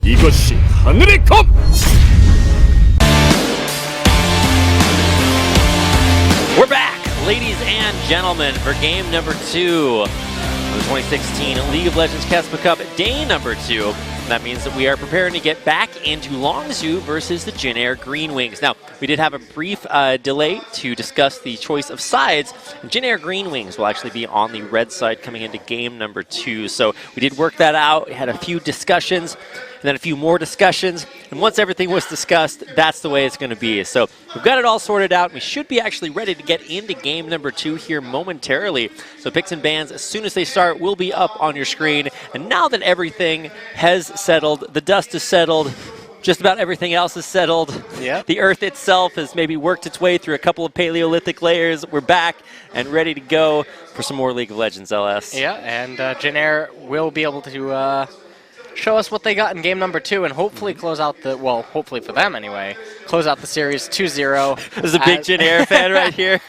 이것이 하늘의 검! We're back, ladies and gentlemen, for game number 2 of the 2016 League of Legends KeSPA Cup, day number 2. That means that we are preparing to get back into Longzhu versus the JINAIR Green Wings. Now, we did have a brief delay to discuss the choice of sides. JINAIR Green Wings will actually be on the red side coming into game number 2. So we did work that out. We had a few discussions, and then a few more discussions. And once everything was discussed, that's the way it's going to be. So we've got it all sorted out. We should be actually ready to get into game number 2 here momentarily. So picks and bans, as soon as they start, will be up on your screen. And now that everything has settled, the dust is settled, just about everything else is settled. Yeah. The Earth itself has maybe worked its way through a couple of Paleolithic layers. We're back and ready to go for some more League of Legends LS. Yeah, and JINAIR will be able to show us what they got in game number 2 and hopefully close out the, well, hopefully for them anyway, close out the series 2-0. This is a big JINAIR fan right here.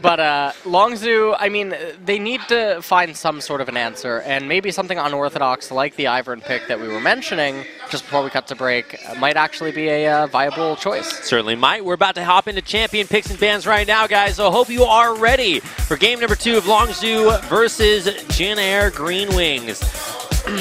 But Longzhu, I mean, they need to find some sort of an answer, and maybe something unorthodox like the Ivern pick that we were mentioning just before we cut to break might actually be a viable choice. Certainly might. We're about to hop into champion picks and bans right now, guys, so hope you are ready for game number 2 of Longzhu versus JINAIR Green Wings.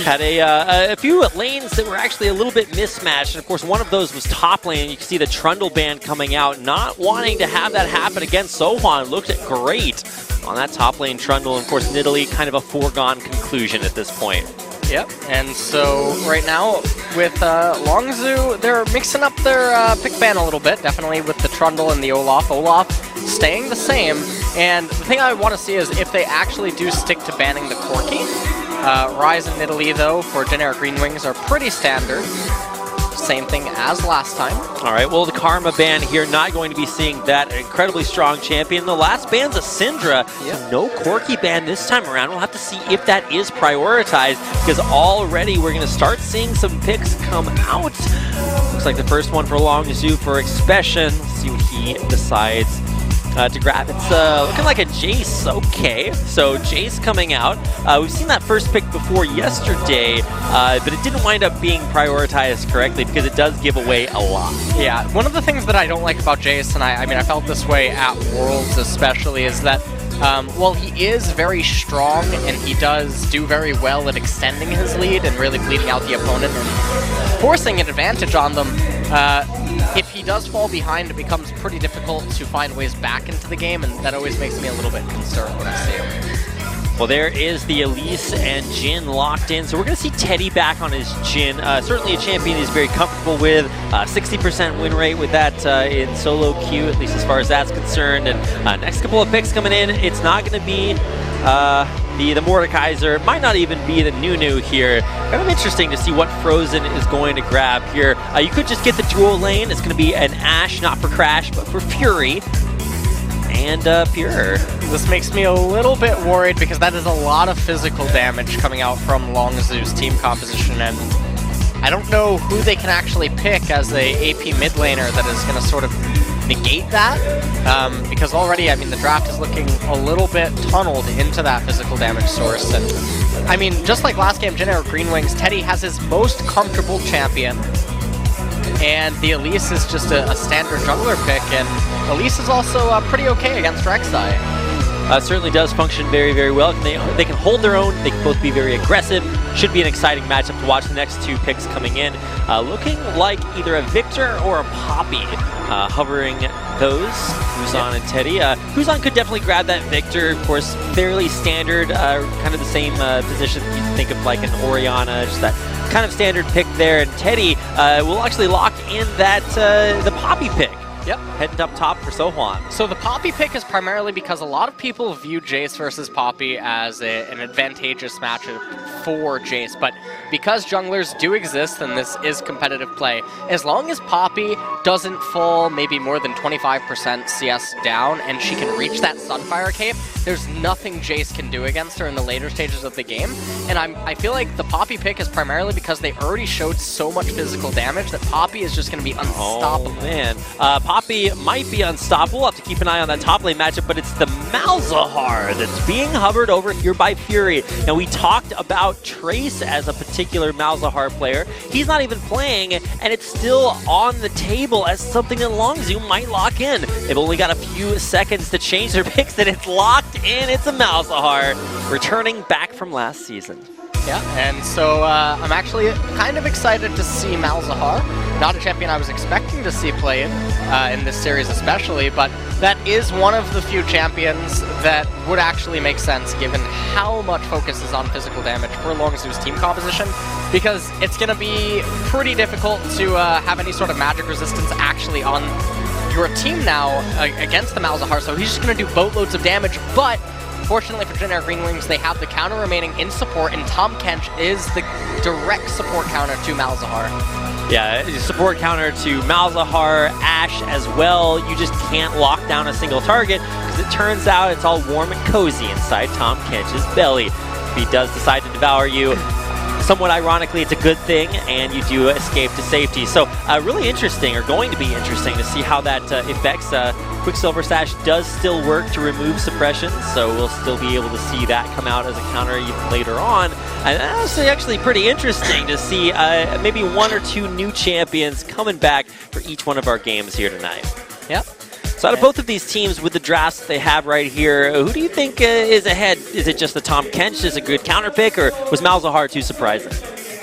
Had a few lanes that were actually a little bit mismatched, and of course one of those was top lane. You can see the Trundle ban coming out, not wanting to have that happen against Sohwan. Looked great on that top lane Trundle, and of course Nidalee kind of a foregone conclusion at this point. Yep, and so right now with Longzhu, they're mixing up their pick ban a little bit, definitely with the Trundle and the Olaf. Olaf staying the same, and the thing I want to see is if they actually do stick to banning the Corki. Ryze and Nidalee, though, for JINAIR Green Wings are pretty standard. Same thing as last time. All right, well, the Karma ban here, not going to be seeing that incredibly strong champion. The last ban's a Syndra, so no Corki ban this time around. We'll have to see if that is prioritized, because already we're going to start seeing some picks come out. Looks like the first one for Longzhu for Expression. Let's see what he decides to grab. It's looking like a Jace. Okay, so Jace coming out. We've seen that first pick before yesterday, but it didn't wind up being prioritized correctly because it does give away a lot. Yeah, one of the things that I don't like about Jace, and I mean I felt this way at Worlds especially, is that well, he is very strong and he does do very well at extending his lead and really bleeding out the opponent and forcing an advantage on them. If he does fall behind, it becomes pretty difficult to find ways back into the game, and that always makes me a little bit concerned when I see him. Well, there is the Elise and Jhin locked in, so we're going to see Teddy back on his Jhin. Certainly a champion he's very comfortable with. 60% win rate with that in solo queue, at least as far as that's concerned. And next couple of picks coming in, it's not going to be the Mordekaiser. Might not even be the Nunu here. Kind of interesting to see what Frozen is going to grab here. You could just get the dual lane. It's going to be an Ashe, not for Crash, but for Fury. And Pure. This makes me a little bit worried because that is a lot of physical damage coming out from Longzhu's team composition, and I don't know who they can actually pick as a AP mid laner that is going to sort of negate that, because already, I mean, the draft is looking a little bit tunneled into that physical damage source, and I mean, just like last game, JINAIR Green Wings, Teddy has his most comfortable champion, and the Elise is just a standard jungler pick, and Elise is also pretty okay against Rek'Sai. Certainly does function very, very well. They can hold their own. They can both be very aggressive. Should be an exciting matchup to watch. The next two picks coming in. Looking like either a Victor or a Poppy hovering those. Huzan and Teddy. Huzan could definitely grab that Victor. Of course, fairly standard, kind of the same position you think of like an Orianna, just that kind of standard pick there. And Teddy will actually lock in that the Poppy pick. Yep. Heading up top for Sohwan. So the Poppy pick is primarily because a lot of people view Jace versus Poppy as an advantageous matchup for Jace, but because junglers do exist and this is competitive play, as long as Poppy doesn't fall maybe more than 25% CS down and she can reach that Sunfire cape, there's nothing Jace can do against her in the later stages of the game. And I feel like the Poppy pick is primarily because they already showed so much physical damage that Poppy is just going to be unstoppable. Oh, man. Poppy might be unstoppable. We'll have to keep an eye on that top lane matchup, but it's the Malzahar that's being hovered over here by Fury. Now, we talked about Trace as a particular Malzahar player. He's not even playing, and it's still on the table as something that Longzhu might lock in. They've only got a few seconds to change their picks, and it's locked in. It's a Malzahar returning back from last season. Yeah, and so I'm actually kind of excited to see Malzahar. Not a champion I was expecting to see play in this series especially, but that is one of the few champions that would actually make sense given how much focus is on physical damage for Longzhu's team composition, because it's going to be pretty difficult to have any sort of magic resistance actually on your team now against the Malzahar, so he's just going to do boatloads of damage, but fortunately for JINAIR Greenwings, they have the counter remaining in support, and Tahm Kench is the direct support counter to Malzahar. Yeah, support counter to Malzahar, Ashe as well. You just can't lock down a single target because it turns out it's all warm and cozy inside Tahm Kench's belly. If he does decide to devour you, somewhat ironically, it's a good thing, and you do escape to safety. So really interesting, or going to be interesting, to see how that affects Quicksilver Sash does still work to remove suppression, so we'll still be able to see that come out as a counter even later on. And that's actually pretty interesting to see maybe one or two new champions coming back for each one of our games here tonight. Yep. So out of both of these teams with the drafts that they have right here, who do you think is ahead? Is it just the Tahm Kench is a good counter pick, or was Malzahar too surprising?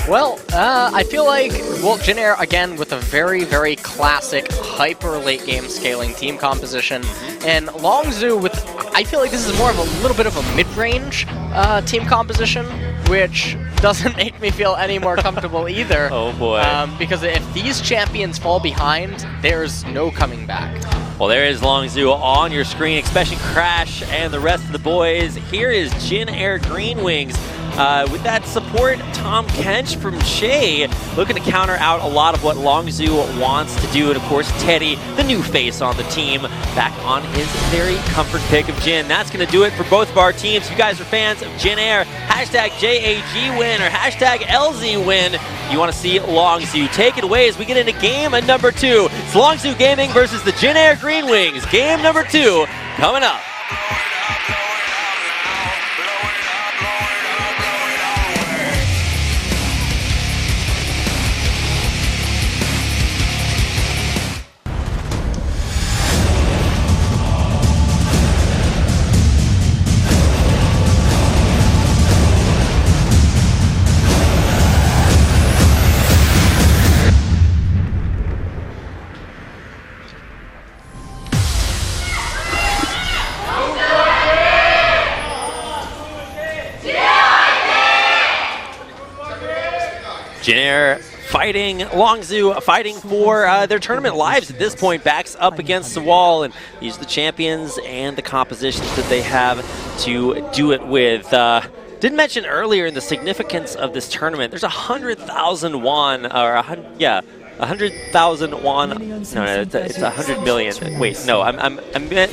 Well, I feel like, well, JINAIR, again, with a very, very classic hyper late game scaling team composition, and Longzhu with, I feel like this is more of a little bit of a mid-range team composition, which doesn't make me feel any more comfortable either. Oh boy. Because if these champions fall behind, there's no coming back. Well, there is Longzhu on your screen, especially Crash and the rest of the boys. Here is JINAIR Greenwings. With that support, Tahm Kench from Shay, looking to counter out a lot of what Longzhu wants to do. And of course, Teddy, the new face on the team, back on his very comfort pick of Jin. That's going to do it for both of our teams. If you guys are fans of JINAIR, hashtag JAGWin or hashtag LZWin. You want to see Longzhu. Take it away as we get into game number 2. It's Longzhu Gaming versus the JINAIR Greenwings. Game number 2 coming up. JINAIR fighting, Longzhu fighting for their tournament lives at this point, backs up against the wall, and these are the champions and the compositions that they have to do it with. Didn't mention earlier in the significance of this tournament, there's 100,000 won, or 100,000 won. No, it's 100 million. Wait, no, I'm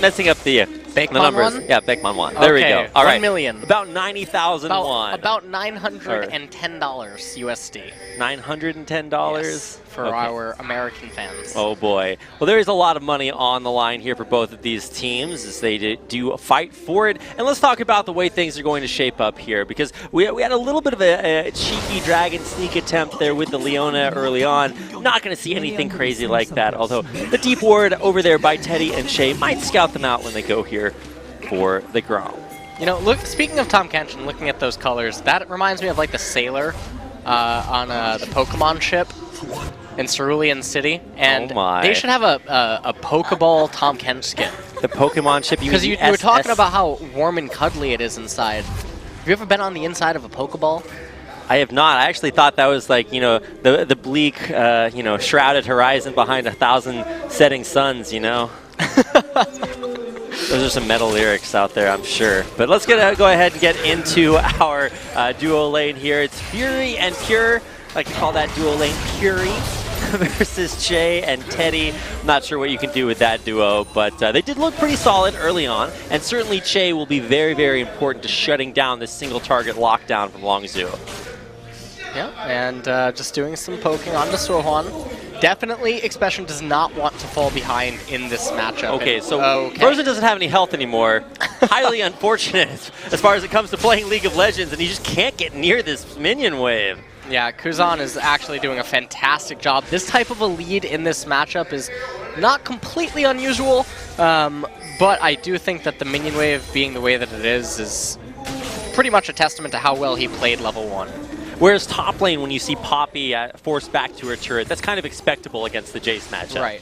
messing up the numbers. Won? Yeah, Beckman won. There we go. All right. 1 million. About 90,000 won. About $910 USD. $910? Yes, for our American fans. Oh boy. Well, there is a lot of money on the line here for both of these teams as they do fight for it. And let's talk about the way things are going to shape up here, because we had a little bit of a cheeky dragon sneak attempt there with the Leona early on. Not going to see anything crazy like that, although the deep ward over there by Teddy and Shay might scout them out when they go here for the Grom. You know, look. Speaking of Tahm Kench and looking at those colors, that reminds me of like the sailor on the Pokemon ship in Cerulean City, and they should have a Pokeball Tahm Kench skin. The Pokemon ship, because you were talking about how warm and cuddly it is inside. Have you ever been on the inside of a Pokeball? I have not. I actually thought that was like, you know, the bleak, you know, shrouded horizon behind 1,000 setting suns, you know. Those are some metal lyrics out there, I'm sure. But let's go ahead and get into our duo lane here. It's Fury and Pure. I like to call that duo lane Fury versus Che and Teddy. I'm not sure what you can do with that duo, but they did look pretty solid early on. And certainly Che will be very, very important to shutting down this single target lockdown from Longzhu. Yeah, and just doing some poking onto Sohwan. Definitely, Expression does not want to fall behind in this matchup. Okay, so Frozen doesn't have any health anymore. highly unfortunate as far as it comes to playing League of Legends, and he just can't get near this minion wave. Yeah, Kuzan is actually doing a fantastic job. This type of a lead in this matchup is not completely unusual, but I do think that the minion wave being the way that it is pretty much a testament to how well he played level 1. Whereas top lane, when you see Poppy forced back to her turret, that's kind of expectable against the Jace matchup. Right.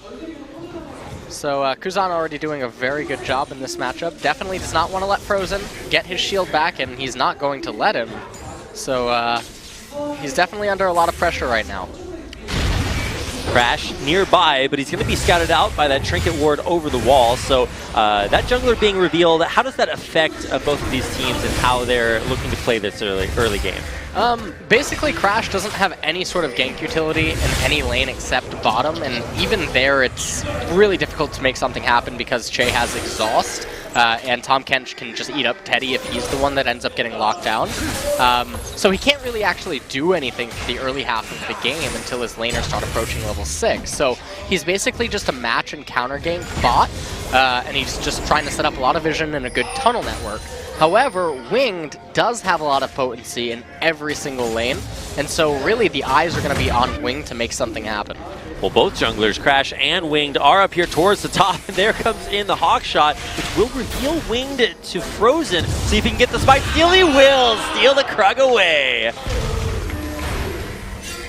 So Kuzan already doing a very good job in this matchup. Definitely does not want to let Frozen get his shield back, and he's not going to let him. So he's definitely under a lot of pressure right now. Crash nearby, but he's going to be scouted out by that trinket ward over the wall. So that jungler being revealed, how does that affect both of these teams and how they're looking to play this early game? Basically, Crash doesn't have any sort of gank utility in any lane except bottom, and even there it's really difficult to make something happen because Che has Exhaust, and Tahm Kench can just eat up Teddy if he's the one that ends up getting locked down. So he can't really actually do anything for the early half of the game until his laners start approaching level 6. So he's basically just a match and counter gank bot, and he's just trying to set up a lot of vision and a good tunnel network. However, Winged does have a lot of potency in every single lane, and so really the eyes are going to be on Winged to make something happen. Well, both junglers, Crash and Winged, are up here towards the top, and there comes in the Hawk Shot, which will reveal Winged to Frozen. See if he can get the spike. Steal, he will! Steal the Krug away!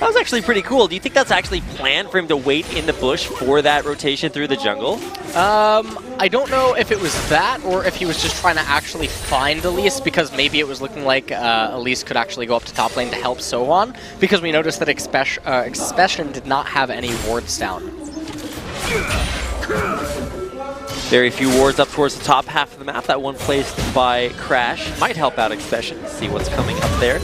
That was actually pretty cool. Do you think that's actually planned for him to wait in the bush for that rotation through the jungle? I don't know if it was that or if he was just trying to actually find Elise, because maybe it was looking like Elise could actually go up to top lane to help Sohan, because we noticed that Expression did not have any wards down. Very few wards up towards the top half of the map. That one placed by Crash might help out Expression. See what's coming up there.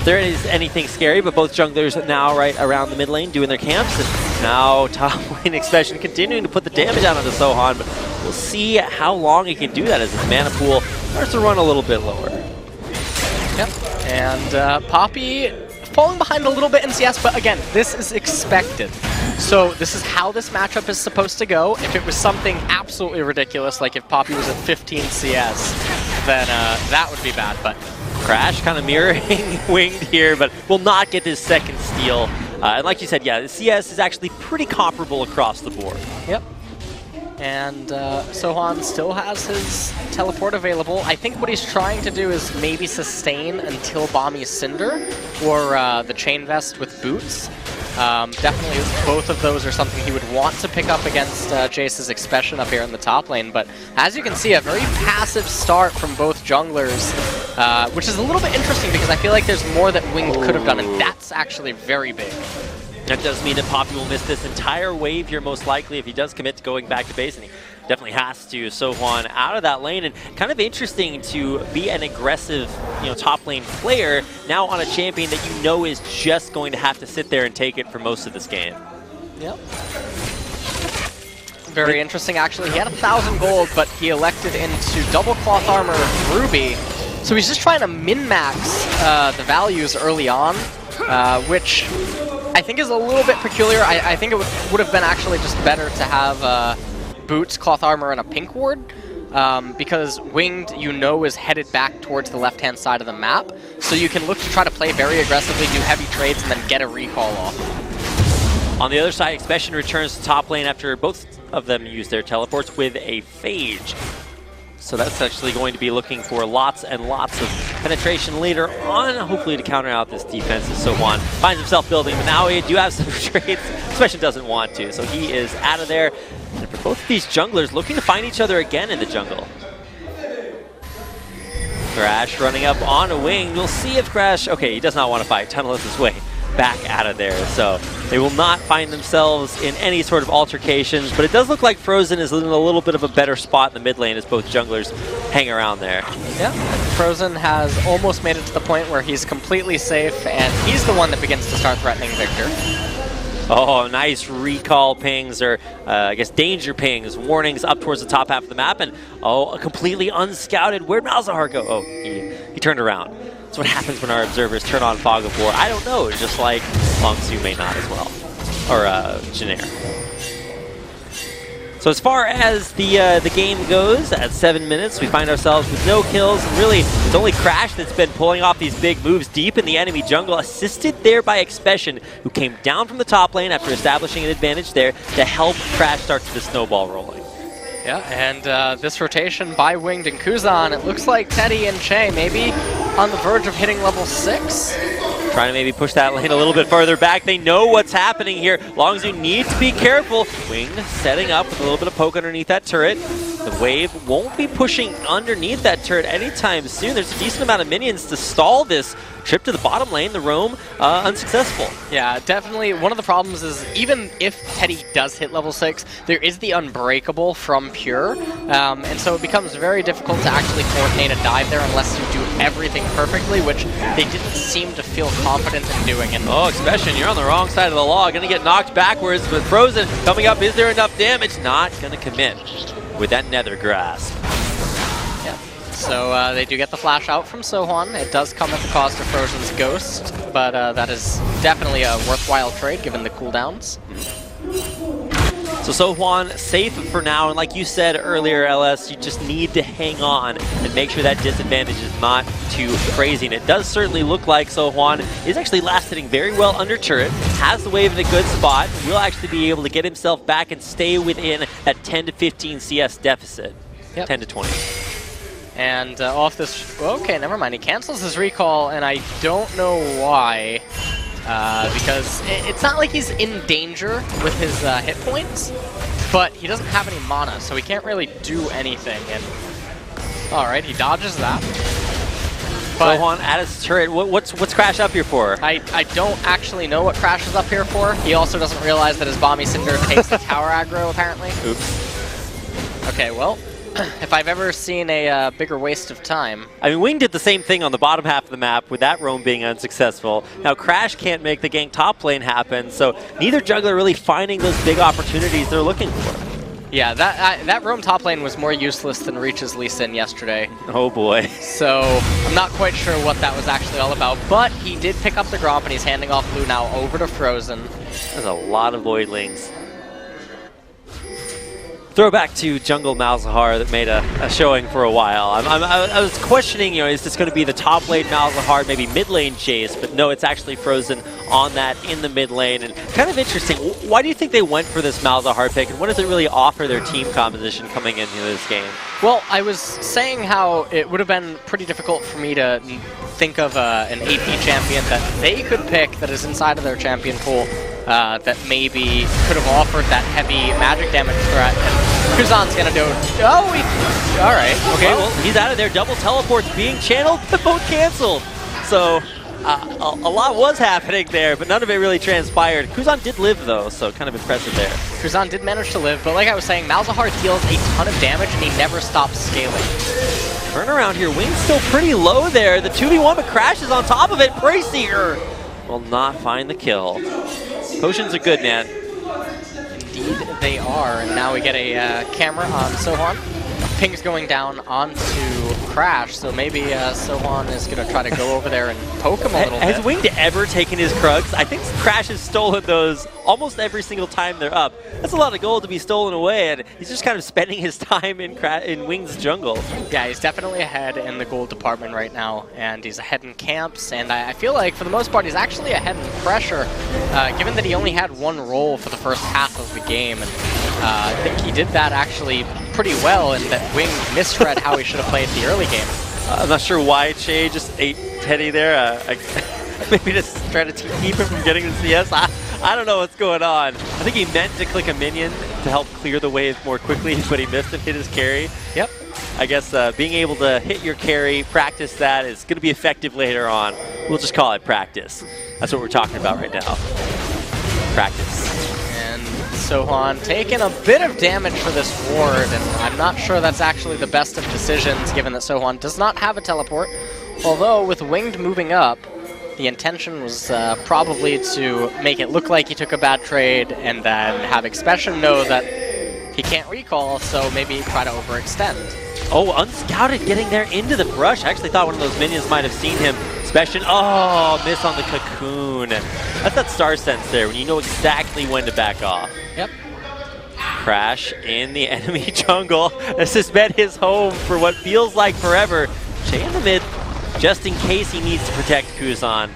There is anything scary, but both junglers now right around the mid lane doing their camps, and now top lane Expression continuing to put the damage out onto Sohan, but we'll see how long he can do that as his mana pool starts to run a little bit lower. Yep, and Poppy falling behind a little bit in CS, but again, this is expected. So this is how this matchup is supposed to go. If it was something absolutely ridiculous, like if Poppy was at 15 CS, then that would be bad, but Crash kind of mirroring Winged here, but will not get his second steal. And like you said, yeah, the CS is actually pretty comparable across the board. Yep. And Sohan still has his teleport available. I think what he's trying to do is maybe sustain until Bami's Cinder or the Chain Vest with Boots. Definitely both of those are something he would want to pick up against Jace's Expression up here in the top lane, but as you can see, a very passive start from both junglers, which is a little bit interesting because I feel like there's more that Winged could have done, and that's actually very big. That does mean that Poppy will miss this entire wave here most likely if he does commit to going back to base, and he definitely has to. Sohan out of that lane, and kind of interesting to be an aggressive, top lane player now on a champion that you know is just going to have to sit there and take it for most of this game. Yep. Very interesting, actually. He had 1,000 gold, but he elected into double cloth armor Ruby, so he's just trying to min-max the values early on, which I think is a little bit peculiar. I think it would have been actually just better to have Boots, Cloth Armor, and a Pink Ward, because Winged, is headed back towards the left-hand side of the map, so you can look to try to play very aggressively, do heavy trades, and then get a recall off. On the other side, Expression returns to top lane after both of them use their teleports with a Phage. So that's actually going to be looking for lots and lots of penetration later on, hopefully to counter out this defense as Sohan finds himself building, but now we do have some trades. Expression doesn't want to, so he is out of there. And for both of these junglers, looking to find each other again in the jungle. Crash running up on a Wing. We'll see if Crash, okay, he does not want to fight. Tunnels his way back out of there, so they will not find themselves in any sort of altercations, but it does look like Frozen is in a little bit of a better spot in the mid lane as both junglers hang around there. Yeah, Frozen has almost made it to the point where he's completely safe, and he's the one that begins to start threatening Victor. Oh, nice recall pings, or I guess danger pings, warnings up towards the top half of the map, and a completely unscouted, where'd Malzahar go? Oh, he turned around. That's what happens when our observers turn on Fog of War. I don't know, just like Longzhu may not as well. Or JINAIR. So as far as the game goes, at 7 minutes, we find ourselves with no kills. And really, it's only Crash that's been pulling off these big moves deep in the enemy jungle, assisted there by Expression, who came down from the top lane after establishing an advantage there to help Crash start the snowball rolling. Yeah, and this rotation by Winged and Kuzan, it looks like Teddy and Che maybe on the verge of hitting level 6. Trying to maybe push that lane a little bit further back. They know what's happening here. Longzhu needs to be careful. Wing setting up with a little bit of poke underneath that turret. The wave won't be pushing underneath that turret anytime soon. There's a decent amount of minions to stall this trip to the bottom lane. The roam unsuccessful. Yeah, definitely. One of the problems is even if Teddy does hit level 6, there is the Unbreakable from Pure. And so it becomes very difficult to actually coordinate a dive there unless you do everything perfectly, which they didn't seem to feel confident in doing. And oh, Expression, you're on the wrong side of the law. Going to get knocked backwards, but Frozen coming up. Is there enough damage? Not going to commit with that Nether Grasp. Yeah. So they do get the flash out from Sohwan. It does come at the cost of Frozen's Ghost, but that is definitely a worthwhile trade given the cooldowns. So Sohwan safe for now, and like you said earlier, LS, you just need to hang on and make sure that disadvantage is not too crazy. And it does certainly look like Sohwan is actually last hitting very well under turret, has the wave in a good spot, will actually be able to get himself back and stay within that 10 to 15 CS deficit. Yep. 10 to 20. And off this, okay, never mind. He cancels his recall, and I don't know why. Because it's not like he's in danger with his hit points, but he doesn't have any mana, so he can't really do anything. And alright, he dodges that. But Sohwan at his turret, what's Crash up here for? I don't actually know what Crash is up here for. He also doesn't realize that his Bomby Cinder takes the tower aggro, apparently. Oops. Okay, well, if I've ever seen a bigger waste of time. I mean, Wing did the same thing on the bottom half of the map with that roam being unsuccessful. Now Crash can't make the gank top lane happen, so neither jungler really finding those big opportunities they're looking for. Yeah, that roam top lane was more useless than Reach's Lee Sin yesterday. Oh boy. So I'm not quite sure what that was actually all about, but he did pick up the Gromp and he's handing off blue now over to Frozen. There's a lot of Voidlings. Throwback to Jungle Malzahar that made a showing for a while. I was questioning, is this going to be the top lane Malzahar, maybe mid lane Chase, but no, it's actually Frozen on that in the mid lane. And kind of interesting, why do you think they went for this Malzahar pick, and what does it really offer their team composition coming into this game? Well, I was saying how it would have been pretty difficult for me to think of an AP champion that they could pick that is inside of their champion pool that maybe could have offered that heavy magic damage threat. And Kuzan's gonna do. Oh, all right. Okay, well, he's out of there. Double teleports being channeled, but both canceled. So a lot was happening there, but none of it really transpired. Kuzan did live though, so kind of impressive there. Kuzan did manage to live, but like I was saying, Malzahar deals a ton of damage and he never stops scaling. Turn around here. Wing's still pretty low there. The 2v1, but Crash is on top of it. Braceer will not find the kill. Potions are good, man. Indeed they are, and now we get a camera on Sohwan. Ping's going down onto Crash, so maybe Sohwan is going to try to go over there and poke him a little bit. Has Winged ever taken his Krugs? I think Crash has stolen those almost every single time they're up. That's a lot of gold to be stolen away, and he's just kind of spending his time in Winged's jungle. Yeah, he's definitely ahead in the gold department right now, and he's ahead in camps, and I feel like for the most part he's actually ahead in pressure, given that he only had one roll for the first half of the game. And I think he did that actually pretty well, and that Wing misread how he should have played the early game. I'm not sure why Che just ate Teddy there. Maybe just trying to keep him from getting the CS. I don't know what's going on. I think he meant to click a minion to help clear the wave more quickly, but he missed and hit his carry. Yep. I guess being able to hit your carry, practice that, is going to be effective later on. We'll just call it practice. That's what we're talking about right now. Practice. And Sohwan taking a bit of damage for this ward, and I'm not sure that's actually the best of decisions given that Sohwan does not have a teleport. Although with Winged moving up, the intention was probably to make it look like he took a bad trade and then have Expression know that he can't recall, so maybe try to overextend. Oh, unscouted getting there into the brush. I actually thought one of those minions might have seen him. Expression, oh, miss on the cocoon. That's that star sense there, when you know exactly when to back off. Yep. Crash in the enemy jungle. This has been his home for what feels like forever. Jay in the mid, just in case he needs to protect Kuzan.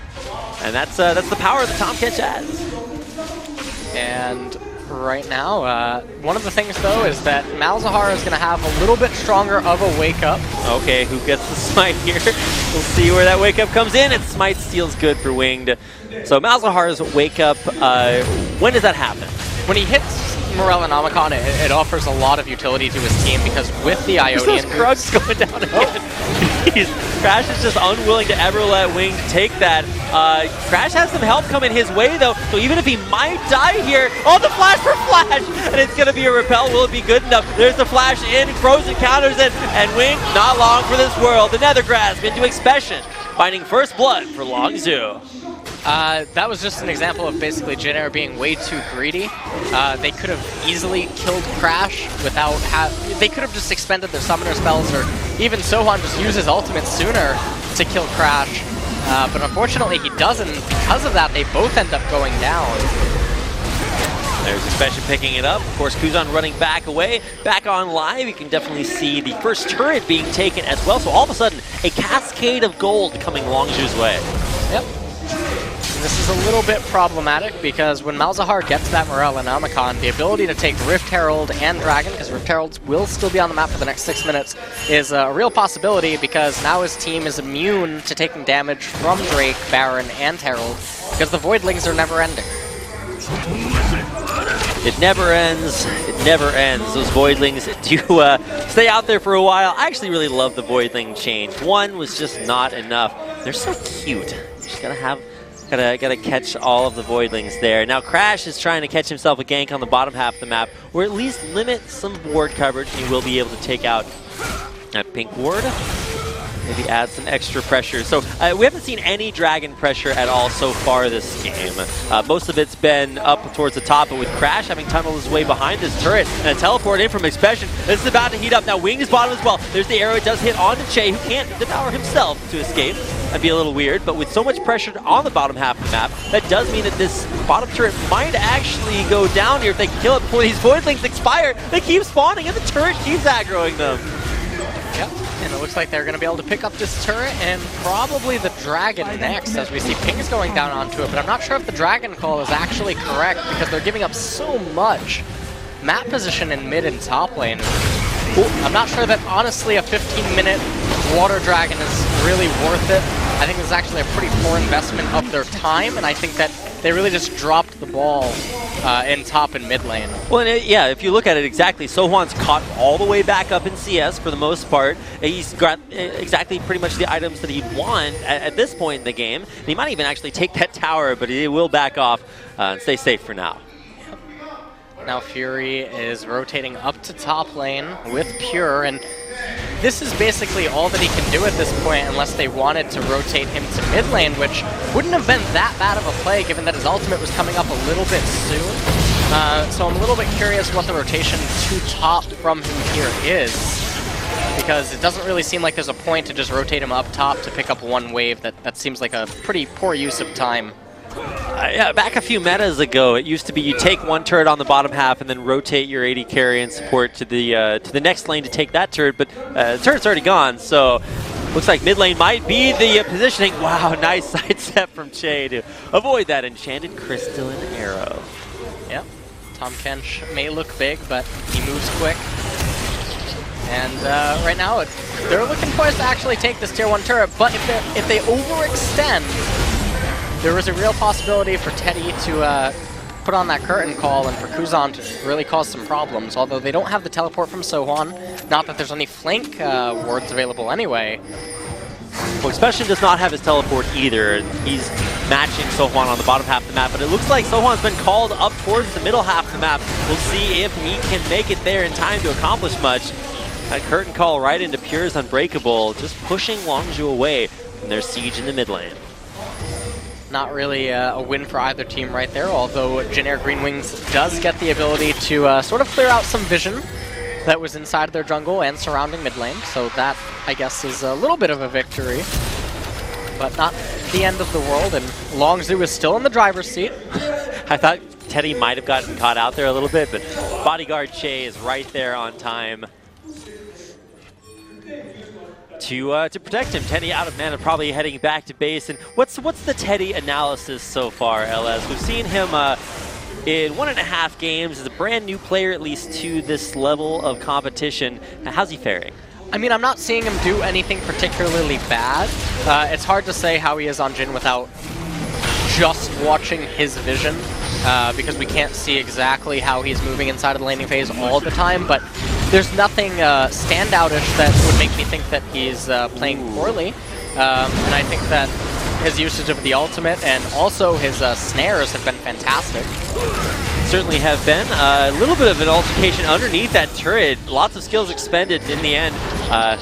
And that's the power that Tahm Kench has. And right now, one of the things though is that Malzahar is going to have a little bit stronger of a wake up. Okay, who gets the smite here? We'll see where that wake up comes in. And smite steals good for Winged. So Malzahar's wake up, when does that happen? When he hits Morel and Omicron, it offers a lot of utility to his team because with the Ionian Krugs going down again. Crash is just unwilling to ever let Wing take that. Crash has some help coming his way though, so even if he might die here, oh, the flash for Flash! And it's gonna be a repel. Will it be good enough? There's the flash in, Frozen counters it, and Wing, not long for this world. The Nether Grasp into Expression, finding first blood for Longzhu. That was just an example of basically JINAIR being way too greedy. They could have easily killed Crash without they could have just expended their summoner spells, or even Sohan just use his ultimate sooner to kill Crash. But unfortunately he doesn't. Because of that, they both end up going down. There's Expression picking it up. Of course, Kuzan running back away. Back on live, you can definitely see the first turret being taken as well. So all of a sudden, a cascade of gold coming Longzhu's way. Yep. This is a little bit problematic because when Malzahar gets that Morel and Omicron, the ability to take Rift Herald and Dragon, because Rift Heralds will still be on the map for the next 6 minutes, is a real possibility because now his team is immune to taking damage from Drake, Baron, and Herald because the Voidlings are never ending. It never ends. It never ends. Those Voidlings do stay out there for a while. I actually really love the Voidling change. One was just not enough. They're so cute. You just gotta catch all of the Voidlings there. Now Crash is trying to catch himself a gank on the bottom half of the map, or at least limit some ward coverage, and he will be able to take out that pink ward. Maybe add some extra pressure. So we haven't seen any dragon pressure at all so far this game. Most of it's been up towards the top, but with Crash having tunneled his way behind his turret and a teleport in from Expression, this is about to heat up. Now Wing is bottom as well. There's the arrow. It does hit onto Che, who can't devour himself to escape. That'd be a little weird, but with so much pressure on the bottom half of the map, that does mean that this bottom turret might actually go down here if they can kill it before these Voidlings expire. They keep spawning and the turret keeps aggroing them. Yep, and it looks like they're going to be able to pick up this turret and probably the Dragon next, as we see pings going down onto it, but I'm not sure if the Dragon call is actually correct because they're giving up so much map position in mid and top lane. I'm not sure that, honestly, a 15-minute Water Dragon is really worth it. I think this is actually a pretty poor investment of their time, and I think that they really just dropped the ball in top and mid lane. Well, and yeah, if you look at it exactly, Sohan's caught all the way back up in CS for the most part. He's got exactly pretty much the items that he'd want at this point in the game. And he might even actually take that tower, but he will back off and stay safe for now. Now Fury is rotating up to top lane with Pure, and this is basically all that he can do at this point unless they wanted to rotate him to mid lane, which wouldn't have been that bad of a play given that his ultimate was coming up a little bit soon. So I'm a little bit curious what the rotation to top from him here is, because it doesn't really seem like there's a point to just rotate him up top to pick up one wave. That seems like a pretty poor use of time. Yeah, back a few metas ago, it used to be you take one turret on the bottom half and then rotate your AD carry and support to the next lane to take that turret, but the turret's already gone, so looks like mid lane might be the positioning. Wow, nice sidestep from Che to avoid that enchanted crystalline arrow. Yep, Tahm Kench may look big, but he moves quick. And right now, they're looking poised to actually take this tier 1 turret, but if they overextend, there was a real possibility for Teddy to put on that curtain call and for Kuzan to really cause some problems, although they don't have the teleport from Sohan. Not that there's any flank wards available anyway. Well, Expression does not have his teleport either. He's matching Sohan on the bottom half of the map, but it looks like Sohan's been called up towards the middle half of the map. We'll see if he can make it there in time to accomplish much. That curtain call right into Pure's Unbreakable, just pushing Longzhu away from their siege in the mid lane. Not really a win for either team right there, although JINAIR Green Wings does get the ability to sort of clear out some vision that was inside their jungle and surrounding mid lane, so that, I guess, is a little bit of a victory, but not the end of the world, and Longzhu is still in the driver's seat. I thought Teddy might have gotten caught out there a little bit, but bodyguard Che is right there on time to protect him. Teddy out of mana, probably heading back to base. And what's the Teddy analysis so far, LS? We've seen him in 1.5 games as a brand new player, at least to this level of competition. How's he faring? I mean, I'm not seeing him do anything particularly bad. It's hard to say how he is on Jin without just watching his vision, because we can't see exactly how he's moving inside of the laning phase all the time, but there's nothing standoutish that would make me think that he's playing poorly. And I think that his usage of the ultimate and also his snares have been fantastic. Certainly have been. A little bit of an altercation underneath that turret. Lots of skills expended in the end.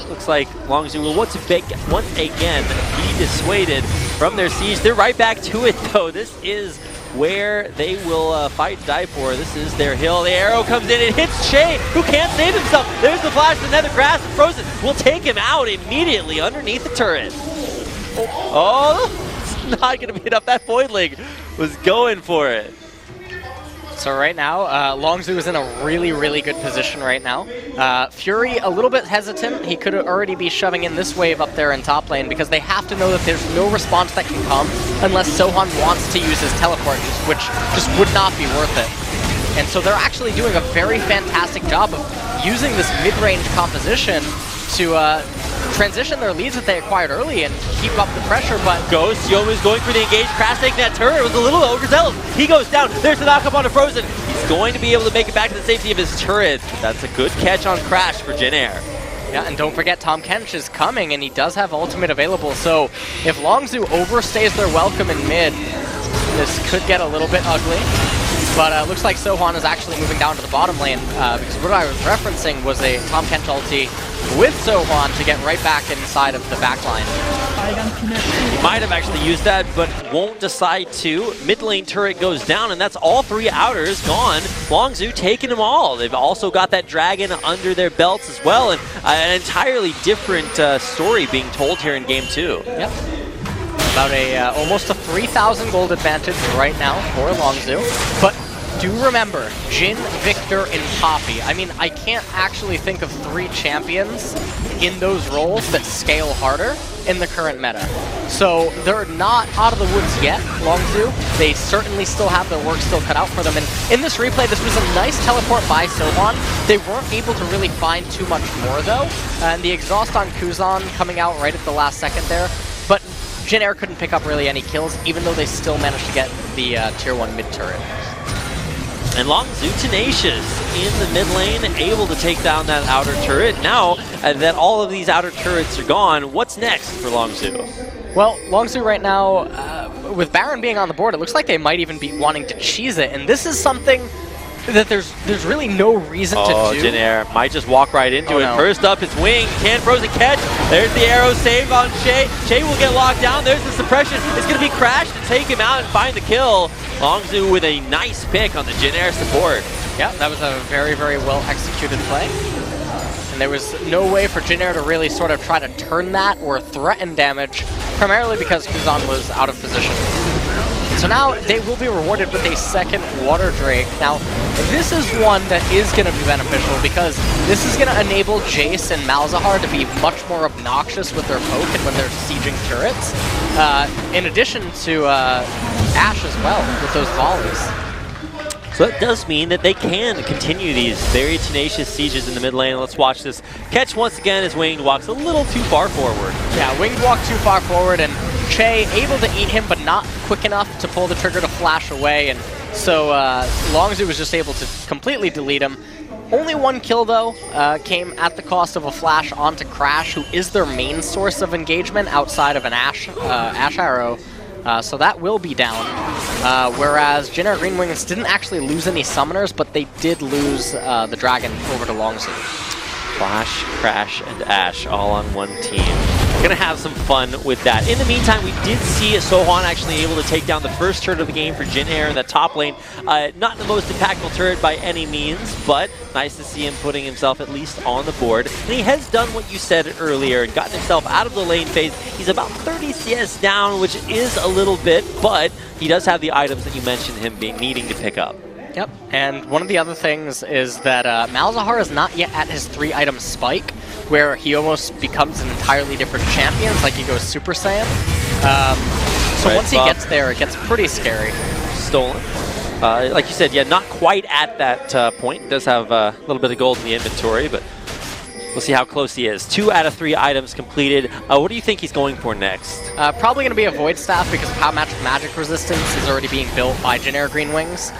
Looks like Longzhu will once again be dissuaded from their siege. They're right back to it, though. This is where they will fight and die for. This is their hill. The arrow comes in. It hits Che, who can't save himself. There's the flash. The nether grass and frozen will take him out immediately underneath the turret. Oh, it's not going to be enough. That Voidling was going for it. So right now, Longzhu is in a really, really good position right now. Fury, a little bit hesitant. He could already be shoving in this wave up there in top lane because they have to know that there's no response that can come unless Sohan wants to use his teleport, which just would not be worth it. And so they're actually doing a very fantastic job of using this mid-range composition to transition their leads that they acquired early and keep up the pressure, but Ghost, Youmu's going for the engage, crash taking that turret. It was a little overzealous. He goes down. There's the knock up on a Frozen. He's going to be able to make it back to the safety of his turret. That's a good catch on Crash for JINAIR. Yeah, and don't forget Tahm Kench is coming, and he does have ultimate available, so if Longzhu overstays their welcome in mid, this could get a little bit ugly. But it looks like Sohan is actually moving down to the bottom lane, because what I was referencing was a Tahm Kench ulti with Sohan to get right back inside of the backline. He might have actually used that, but won't decide to. Mid lane turret goes down, and that's all 3 outers gone. Longzhu taking them all. They've also got that dragon under their belts as well, and an entirely different story being told here in game 2. Yep. About almost a 3,000 gold advantage right now for Longzhu. But do remember, Jin, Victor, and Poppy. I mean, I can't actually think of 3 champions in those roles that scale harder in the current meta. So they're not out of the woods yet, Longzhu. They certainly still have their work still cut out for them. And in this replay, this was a nice teleport by Sohan. They weren't able to really find too much more, though. And the exhaust on Kuzan coming out right at the last second there. But JINAIR couldn't pick up really any kills, even though they still managed to get the tier 1 mid turret. And Longzhu tenacious in the mid lane, able to take down that outer turret. Now that all of these outer turrets are gone, what's next for Longzhu? Well, Longzhu right now, with Baron being on the board, it looks like they might even be wanting to cheese it, and this is something that there's really no reason to do. JINAIR might just walk right into it. No. First up, it's Wing. Can Frozen catch? There's the arrow save on Che. Che will get locked down. There's the suppression. It's going to be Crash to take him out and find the kill. Longzhu with a nice pick on the JINAIR support. Yeah, That was a very, very well executed play. And there was no way for JINAIR to really sort of try to turn that or threaten damage, primarily because Kuzan was out of position. So now they will be rewarded with a second Water Drake. Now, this is one that is going to be beneficial because this is going to enable Jace and Malzahar to be much more obnoxious with their poke and when they're sieging turrets, in addition to Ashe as well with those volleys. So that does mean that they can continue these very tenacious sieges in the mid lane. Let's watch this catch once again as Winged walks a little too far forward. Yeah, Winged walked too far forward, and Che able to eat him, but not quick enough to pull the trigger to flash away, and so Longzhu was just able to completely delete him. Only 1 kill, though, came at the cost of a flash onto Crash, who is their main source of engagement outside of an Ashe arrow. So that will be down. Whereas JINAIR Green Wings didn't actually lose any summoners, but they did lose the dragon over to Longzhu. Flash, Crash, and Ashe all on one team. Gonna have some fun with that. In the meantime, we did see Sohan actually able to take down the first turret of the game for JINAIR in the top lane. Not the most impactful turret by any means, but nice to see him putting himself at least on the board. And he has done what you said earlier and gotten himself out of the lane phase. He's about 30 CS down, which is a little bit, but he does have the items that you mentioned him needing to pick up. Yep, and one of the other things is that Malzahar is not yet at his 3-item spike, where he almost becomes an entirely different champion. It's like he goes Super Saiyan. So once he gets there, it gets pretty scary. Stolen. Like you said, yeah, not quite at that point. Does have a little bit of gold in the inventory, but we'll see how close he is. 2 out of 3 items completed. What do you think he's going for next? Probably going to be a Void Staff because of how much magic resistance is already being built by JINAIR Green Wings.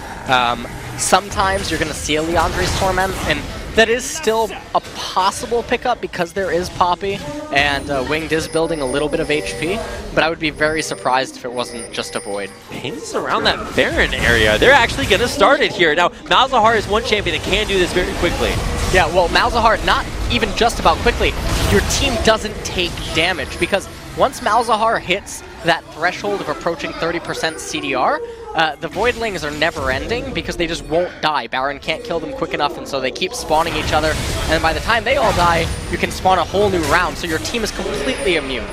Sometimes you're going to see a Leandre's Torment, and that is still a possible pickup because there is Poppy, and Winged is building a little bit of HP, but I would be very surprised if it wasn't just a Void. Pins around that Baron area. They're actually going to start it here. Now, Malzahar is one champion that can do this very quickly. Yeah, well, Malzahar, not even just about quickly, your team doesn't take damage, because once Malzahar hits that threshold of approaching 30% CDR, the Voidlings are never ending because they just won't die. Baron can't kill them quick enough, and so they keep spawning each other, and by the time they all die, you can spawn a whole new round, so your team is completely immune.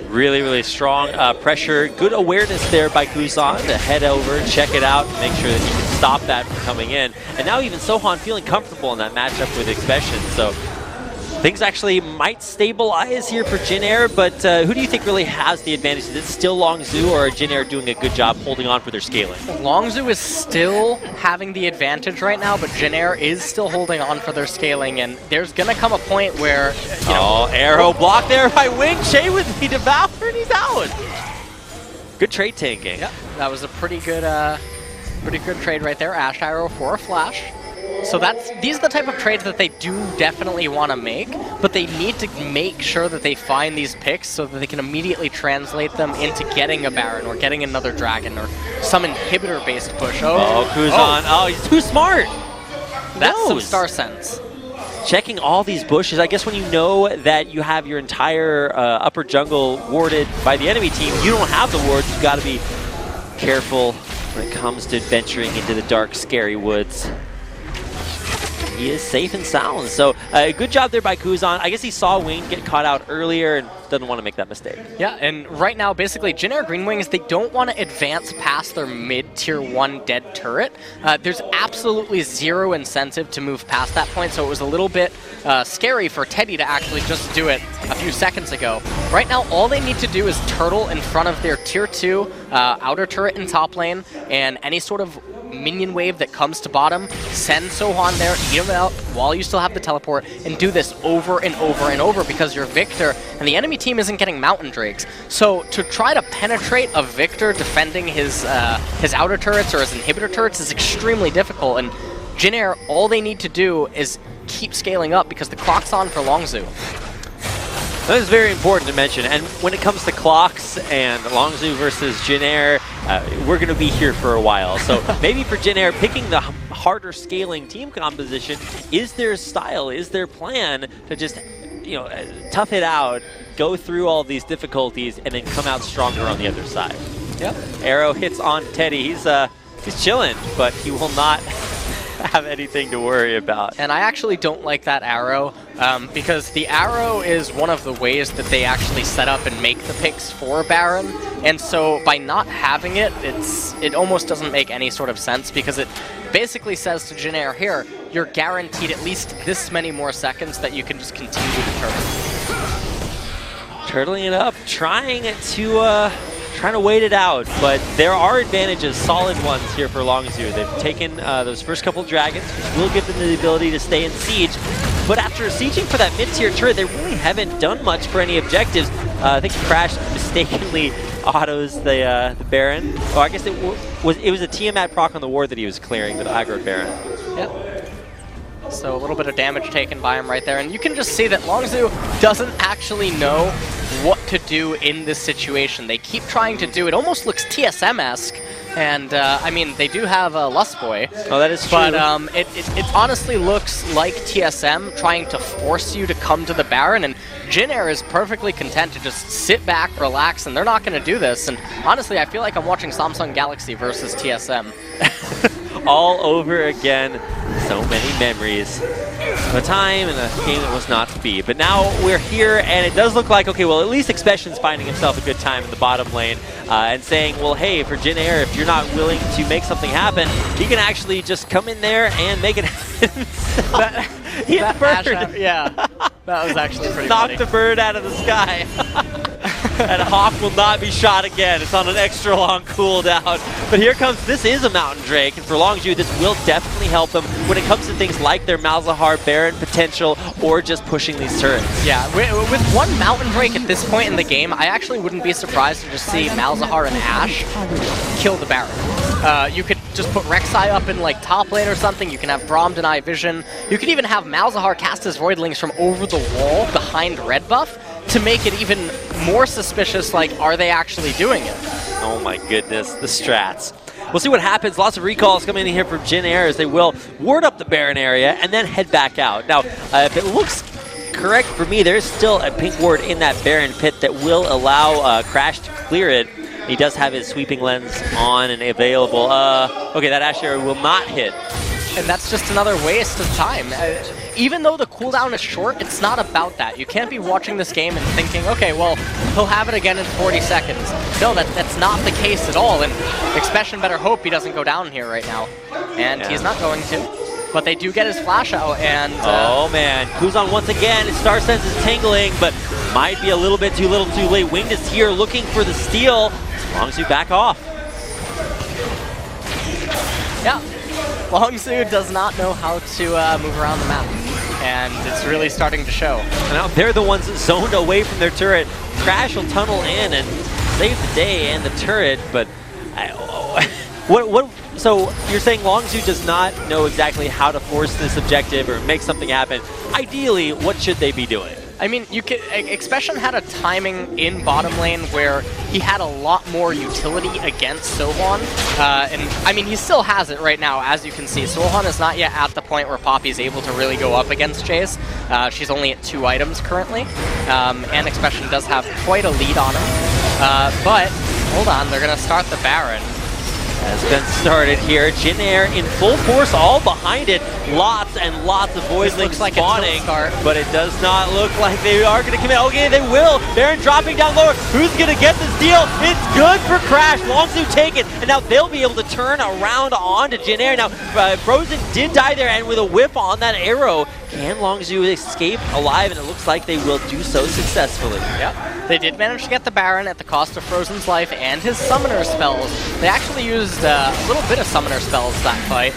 Really, really strong pressure. Good awareness there by Kuzan to head over, check it out, and make sure that he can stop that from coming in. And now even Sohan feeling comfortable in that matchup with Expression, so things actually might stabilize here for JINAIR, but who do you think really has the advantage? Is it still Longzhu, or are JINAIR doing a good job holding on for their scaling? Longzhu is still having the advantage right now, but JINAIR is still holding on for their scaling, and there's going to come a point where, you know... Arrow blocked there by Wing. Shay with the Devour, and he's out. Good trade tanking. Yep, that was a pretty good trade right there. Ash Arrow for a flash. So these are the type of trades that they do definitely want to make, but they need to make sure that they find these picks so that they can immediately translate them into getting a Baron or getting another Dragon or some inhibitor-based push. Oh, Kuzan. Oh, he's too smart. That's some Star Sense. Checking all these bushes. I guess when you know that you have your entire upper jungle warded by the enemy team, you don't have the wards. You've got to be careful when it comes to venturing into the dark, scary woods. He is safe and sound. So good job there by Kuzan. I guess he saw Wayne get caught out earlier and doesn't want to make that mistake. Yeah, and right now, basically, JINAIR Green Wings, they don't want to advance past their mid-tier 1 dead turret. There's absolutely zero incentive to move past that point, so it was a little bit scary for Teddy to actually just do it a few seconds ago. Right now, all they need to do is turtle in front of their tier 2 outer turret in top lane, and any sort of minion wave that comes to bottom, send Sohan there, eat him out while you still have the teleport, and do this over and over and over because you're Victor, and the enemy team isn't getting Mountain Drakes. So to try to penetrate a Victor defending his outer turrets or his inhibitor turrets is extremely difficult, and JINAIR, all they need to do is keep scaling up because the clock's on for Longzhu. That is very important to mention, and when it comes to clocks and Longzhu versus JINAIR, we're going to be here for a while. So maybe for JINAIR, picking the harder scaling team composition is their style, is their plan to just, you know, tough it out, go through all these difficulties, and then come out stronger on the other side. Yep. Arrow hits on Teddy. He's chilling, but he will not have anything to worry about. And I actually don't like that arrow because the arrow is one of the ways that they actually set up and make the picks for Baron, and so by not having it, it almost doesn't make any sort of sense because it basically says to JINAIR, here, you're guaranteed at least this many more seconds that you can just continue to turtle. Turtling it up, trying to wait it out, but there are advantages, solid ones here for Longzhu. They've taken those first couple dragons, which will give them the ability to stay in siege, but after sieging for that mid-tier turret, they really haven't done much for any objectives. I think Crash mistakenly autos the Baron. Oh, I guess it was a Tiamat proc on the ward that he was clearing, the aggro Baron. Yep. So a little bit of damage taken by him right there, and you can just see that Longzhu doesn't actually know what to do in this situation. They keep trying to do, it almost looks TSM-esque, And, I mean, they do have a Lust Boy. Oh, that is true. But it honestly looks like TSM trying to force you to come to the Baron, and JINAIR is perfectly content to just sit back, relax, and they're not going to do this. And honestly, I feel like I'm watching Samsung Galaxy versus TSM. All over again. So many memories. A time and a game that was not to be. But now we're here, and it does look like, okay, well, at least Expression's finding himself a good time in the bottom lane and saying, well, hey, for JINAIR, if you're not willing to make something happen, he can actually just come in there and make it happen. Hit the bird. Yeah, that was actually pretty Knocked funny. the bird out of the sky. And Hawk will not be shot again. It's on an extra long cooldown. But here comes, this is a Mountain Drake, and for Longzhu, this will definitely help them when it comes to things like their Malzahar Baron potential or just pushing these turrets. Yeah, with one Mountain Drake at this point in the game, I actually wouldn't be surprised to just see Malzahar and Ashe kill the Baron. You could just put Rek'Sai up in like top lane or something. You can have Braum deny vision. You could even have Malzahar cast his Voidlings from over the wall behind red buff to make it even more suspicious, like, are they actually doing it? Oh my goodness, the strats. We'll see what happens. Lots of recalls coming in here from JINAIR as they will ward up the Baron area and then head back out. Now, if it looks correct for me, there's still a pink ward in that Baron pit that will allow Crash to clear it. He does have his sweeping lens on and available. Okay, that Ashe area will not hit. And that's just another waste of time. Even though the cooldown is short, it's not about that. You can't be watching this game and thinking, okay, well, he'll have it again in 40 seconds. No, that's not the case at all, and Expression better hope he doesn't go down here right now. And he's not going to. But they do get his flash out, and... oh, man. Kuzan once again. His Star Sense is tingling, but might be a little bit too little too late. Winged is here looking for the steal. As long as you back off. Yeah. Longzhu does not know how to move around the map, and it's really starting to show. Now they're the ones zoned away from their turret. Crash will tunnel in and save the day and the turret, but so you're saying Longzhu does not know exactly how to force this objective or make something happen. Ideally, what should they be doing? I mean, you could. Expression had a timing in bottom lane where he had a lot more utility against Sohwan, and I mean, he still has it right now, as you can see. Sohwan is not yet at the point where Poppy's able to really go up against Chase. She's only at 2 items currently, and Expression does have quite a lead on him. But hold on, they're gonna start the Baron. Has been started here. JINAIR in full force, all behind it. Lots and lots of Voidlings spawning, but it does not look like they are going to commit. Okay, they will. Baron dropping down lower. Who's going to get this deal? It's good for Crash. Longzhu take it, and now they'll be able to turn around onto JINAIR. Now, Frozen did die there, and with a whip on that arrow, can Longzhu escape alive? And it looks like they will do so successfully. Yep. They did manage to get the Baron at the cost of Frozen's life and his summoner spells. They actually used a little bit of summoner spells that fight.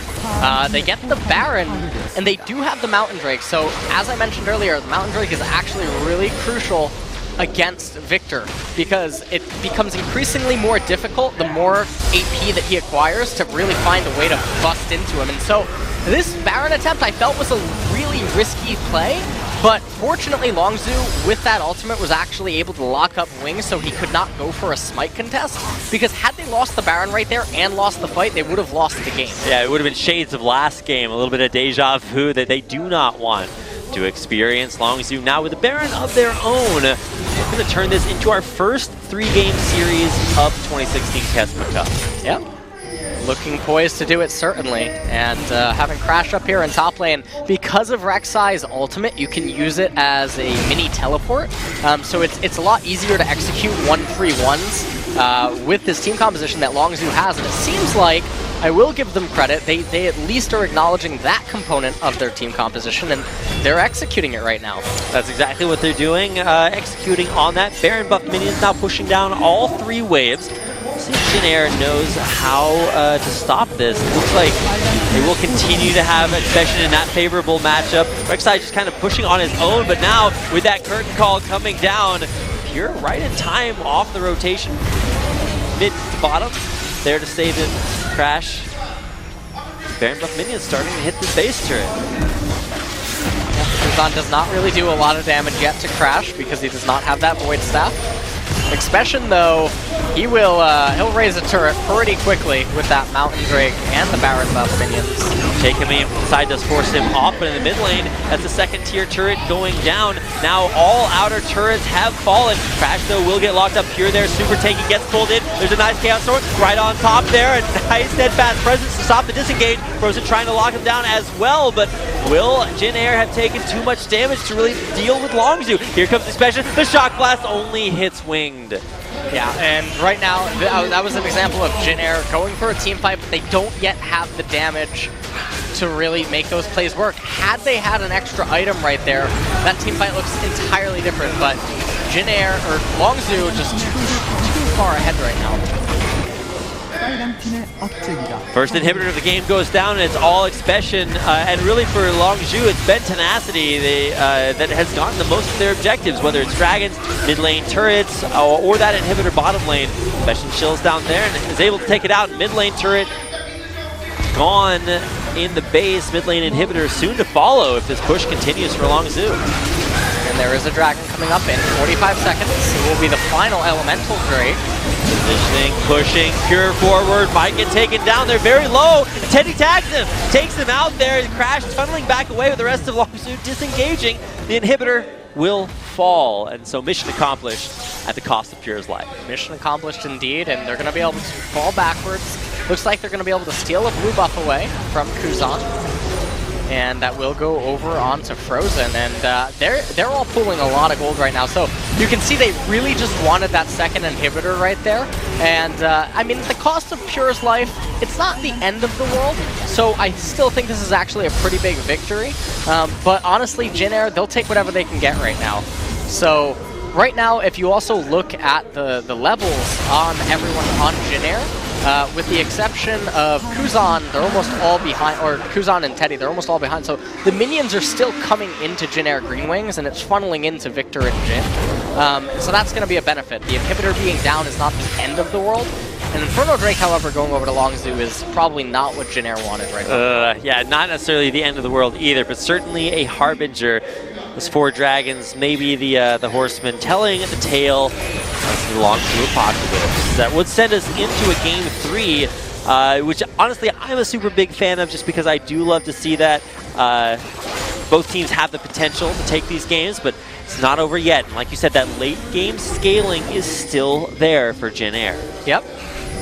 They get the Baron, and they do have the Mountain Drake. So, as I mentioned earlier, the Mountain Drake is actually really crucial against Victor, because it becomes increasingly more difficult the more AP that he acquires to really find a way to bust into him. And so, this Baron attempt I felt was a really risky play, but fortunately Longzhu, with that ultimate, was actually able to lock up Wings so he could not go for a smite contest, because had they lost the Baron right there and lost the fight, they would have lost the game. Yeah, it would have been shades of last game, a little bit of deja vu that they do not want to experience. Longzhu now with a Baron of their own. We're going to turn this into our first 3-game series of 2016 KeSPA Cup. Yep. Looking poised to do it, certainly. And having Crash up here in top lane, because of Rek'Sai's ultimate, you can use it as a mini teleport. So it's a lot easier to execute 1-3-1s with this team composition that Longzhu has. And it seems like, I will give them credit, they at least are acknowledging that component of their team composition, and they're executing it right now. That's exactly what they're doing, executing on that. Baron buff minions now pushing down all 3 waves. See if JINAIR knows how to stop this. It looks like they will continue to have Expression in that favorable matchup. Rek'Sai just kind of pushing on his own, but now with that curtain call coming down, Pure right in time off the rotation. Mid to bottom, there to save him. Crash. Baron buff minions starting to hit the base turret. Kuzan does not really do a lot of damage yet to Crash because he does not have that Void Staff. Expression, though, he will he'll raise a turret pretty quickly with that Mountain Drake and the Baron buff minions. Taking him inside does force him off, but in the mid lane, that's the second tier turret going down. Now all outer turrets have fallen. Crash though will get locked up here there. Super Tanky gets pulled in. There's a nice Chaos Sword right on top there. A nice steadfast presence to stop the disengage. Frozen trying to lock him down as well, but will JINAIR have taken too much damage to really deal with Longzhu? Here comes the special. The Shock Blast only hits winged. Yeah, and right now, that was an example of JINAIR going for a team fight, but they don't yet have the damage to really make those plays work. Had they had an extra item right there, that team fight looks entirely different, but JINAIR, or Longzhu, just too far ahead right now. First inhibitor of the game goes down, and it's all Expression, and really for Longzhu, it's been Tenacity that has gotten the most of their objectives, whether it's dragons, mid lane turrets, or that inhibitor bottom lane. Expression chills down there and is able to take it out. Mid lane turret gone in the base. Mid lane inhibitor soon to follow if this push continues for Longzhu. And there is a dragon coming up in 45 seconds. It will be the final elemental Drake. Positioning, pushing, pure forward, might get taken down. They're very low. Teddy tags him, takes him out there. Crash tunneling back away with the rest of Longzhu disengaging. The inhibitor will fall, and so mission accomplished at the cost of Pure's life. Mission accomplished indeed, and they're going to be able to fall backwards. Looks like they're going to be able to steal a blue buff away from Kuzan. And that will go over onto Frozen, and they're all pulling a lot of gold right now. So you can see they really just wanted that second inhibitor right there. And I mean, the cost of Pure's life, it's not the end of the world. So I still think this is actually a pretty big victory. But honestly, JINAIR, they'll take whatever they can get right now. So right now, if you also look at the levels on everyone on JINAIR, with the exception of Kuzan, they're almost all behind, or Kuzan and Teddy, they're almost all behind. So the minions are still coming into JINAIR Green Wings, and it's funneling into Victor and Jin. So that's going to be a benefit. The inhibitor being down is not the end of the world. And Inferno Drake, however, going over to Longzhu is probably not what JINAIR wanted right now. Yeah, not necessarily the end of the world either, but certainly a harbinger. Those four dragons, maybe the horsemen, telling the tale of the Longzhu apocalypse. That would send us into a game 3, which honestly I'm a super big fan of, just because I do love to see that. Both teams have the potential to take these games, but it's not over yet. And like you said, that late game scaling is still there for JINAIR. Yep.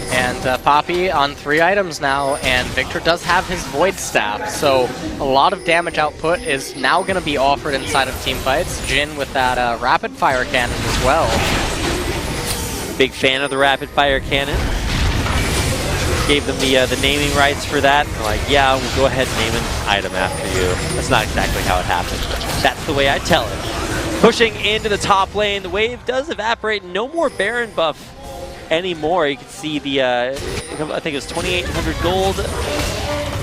And Poppy on 3 items now, and Victor does have his Void Staff, so a lot of damage output is now going to be offered inside of team fights. Jin with that Rapid Fire Cannon as well. Big fan of the Rapid Fire Cannon. Gave them the naming rights for that. They're like, yeah, we'll go ahead and name an item after you. That's not exactly how it happened, but that's the way I tell it. Pushing into the top lane, the wave does evaporate. No more Baron buff anymore. You can see the, I think it was 2,800 gold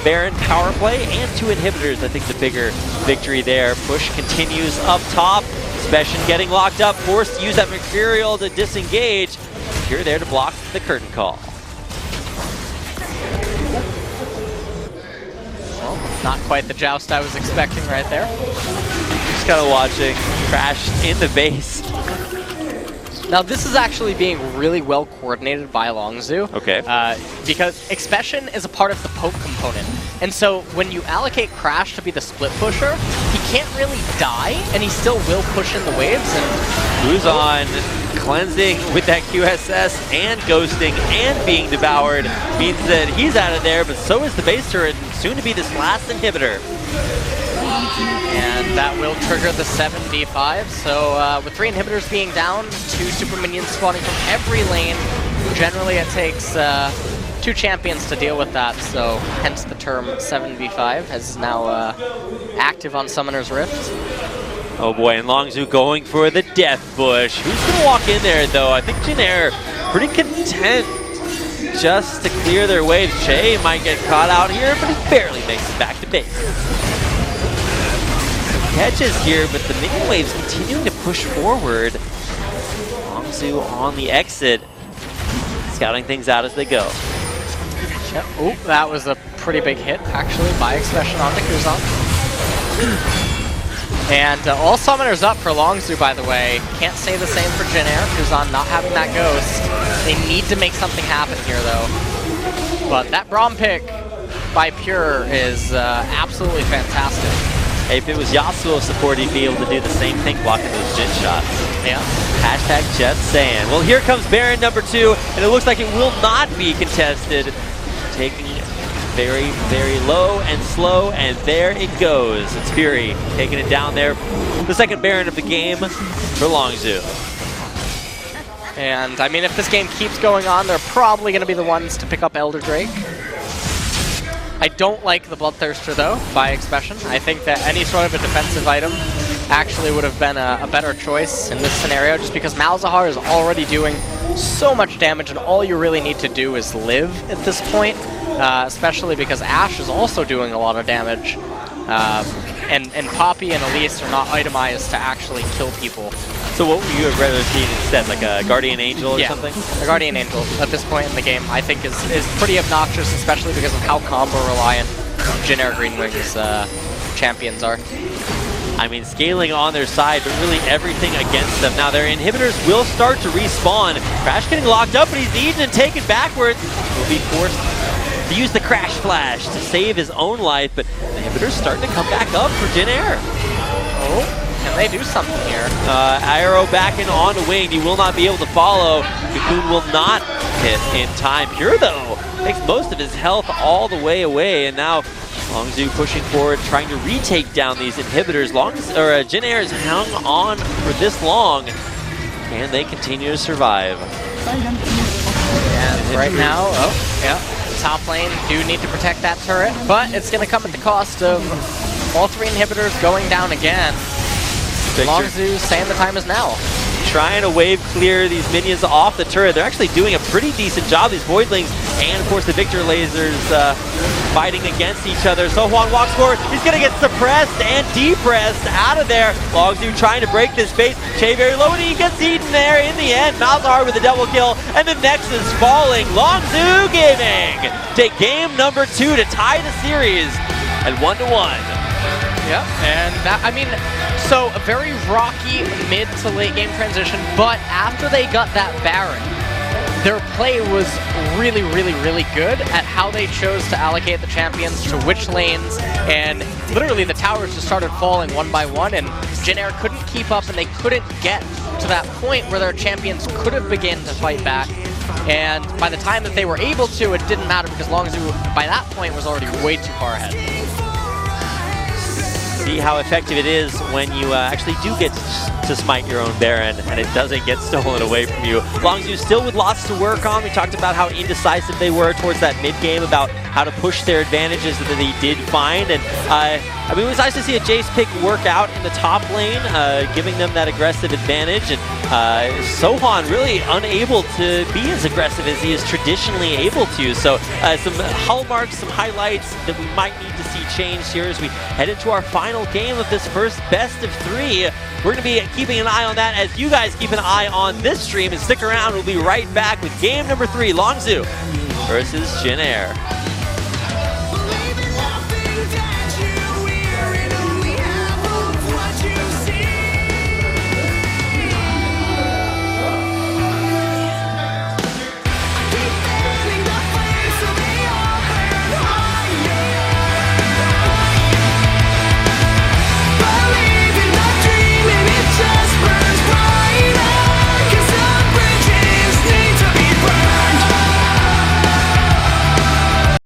Baron power play and 2 inhibitors. I think the bigger victory there. Push continues up top. Expression getting locked up, forced to use that Mercurial to disengage. You're there to block the curtain call. Well, not quite the joust I was expecting right there. Just kind of watching. Crash in the base. Now this is actually being really well coordinated by Longzhu. Okay. Because Expression is a part of the poke component. And so when you allocate Crash to be the split pusher, he can't really die, and he still will push in the waves. And who's on cleansing with that QSS and ghosting and being devoured means that he's out of there, but so is the base turret, and soon to be this last inhibitor. And that will trigger the 7v5. So with 3 inhibitors being down, 2 super minions spawning from every lane, generally it takes 2 champions to deal with that. So hence the term 7v5 is now active on Summoner's Rift. Oh boy, and Longzhu going for the death bush. Who's going to walk in there though? I think JINAIR pretty content just to clear their way. Shay might get caught out here, but he barely makes it back to base. Catches here, but the minion waves continuing to push forward. Longzhu on the exit, scouting things out as they go. Yep. Ooh, that was a pretty big hit, actually, by Expression onto Kuzan. And all summoners up for Longzhu, by the way. Can't say the same for JINAIR, who's on not having that ghost. They need to make something happen here, though. But that Braum pick by Pure is absolutely fantastic. Hey, if it was Yasuo support, he'd be able to do the same thing, blocking those Jin shots. Yeah. Hashtag just saying. Well, here comes Baron number 2, and it looks like it will not be contested. Taking very, very low and slow, and there it goes. It's Fury taking it down there. The second Baron of the game for Longzhu. And, I mean, if this game keeps going on, they're probably going to be the ones to pick up Elder Drake. I don't like the Bloodthirster, though, by expression. I think that any sort of a defensive item actually would have been a better choice in this scenario, just because Malzahar is already doing so much damage, and all you really need to do is live at this point, especially because Ashe is also doing a lot of damage. And Poppy and Elise are not itemized to actually kill people. So what would you have rather seen instead, like a Guardian Angel or something? A Guardian Angel at this point in the game I think is pretty obnoxious, especially because of how combo reliant JINAIR Green Wings champions are. I mean, scaling on their side, but really everything against them. Now their inhibitors will start to respawn. Crash getting locked up, but he's eaten and taken backwards. Will be forced to use the Crash Flash to save his own life, but the inhibitor's starting to come back up for JINAIR. Oh. Can they do something here? Arrow backing on to Wing. He will not be able to follow. Cocoon will not hit in time. Pure, though, takes most of his health all the way away, and now Longzhu pushing forward, trying to retake down these inhibitors. JINAIR has hung on for this long. Can they continue to survive? And right now, top lane do need to protect that turret, but it's going to come at the cost of all 3 inhibitors going down again. Longzhu saying the time is now. Trying to wave clear these minions off the turret. They're actually doing a pretty decent job, these Voidlings, and of course the Victor lasers fighting against each other. Sohwan walks forward. He's going to get suppressed and depressed out of there. Longzhu trying to break this base. Che very low, and he gets eaten there in the end. Malzahar with a double kill, and the Nexus falling. Longzhu Gaming take game number 2 to tie the series at 1-1. Yep, and that, I mean, so a very rocky mid to late game transition, but after they got that Baron, their play was really, really, really good at how they chose to allocate the champions to which lanes, and literally the towers just started falling one by one, and JINAIR couldn't keep up, and they couldn't get to that point where their champions could have begun to fight back. And by the time that they were able to, it didn't matter because Longzhu, by that point, was already way too far ahead. See how effective it is when you actually do get to smite your own Baron and it doesn't get stolen away from you. Longzhu still with lots to work on. We talked about how indecisive they were towards that mid-game, about how to push their advantages that they did find. And I mean, it was nice to see a Jace pick work out in the top lane, giving them that aggressive advantage. And Sohwan really unable to be as aggressive as he is traditionally able to. So some hallmarks, some highlights that we might need to see changed here as we head into our final game of this first best of 3. We're going to be keeping an eye on that as you guys keep an eye on this stream. And stick around, we'll be right back with game number 3, Longzhu versus JINAIR.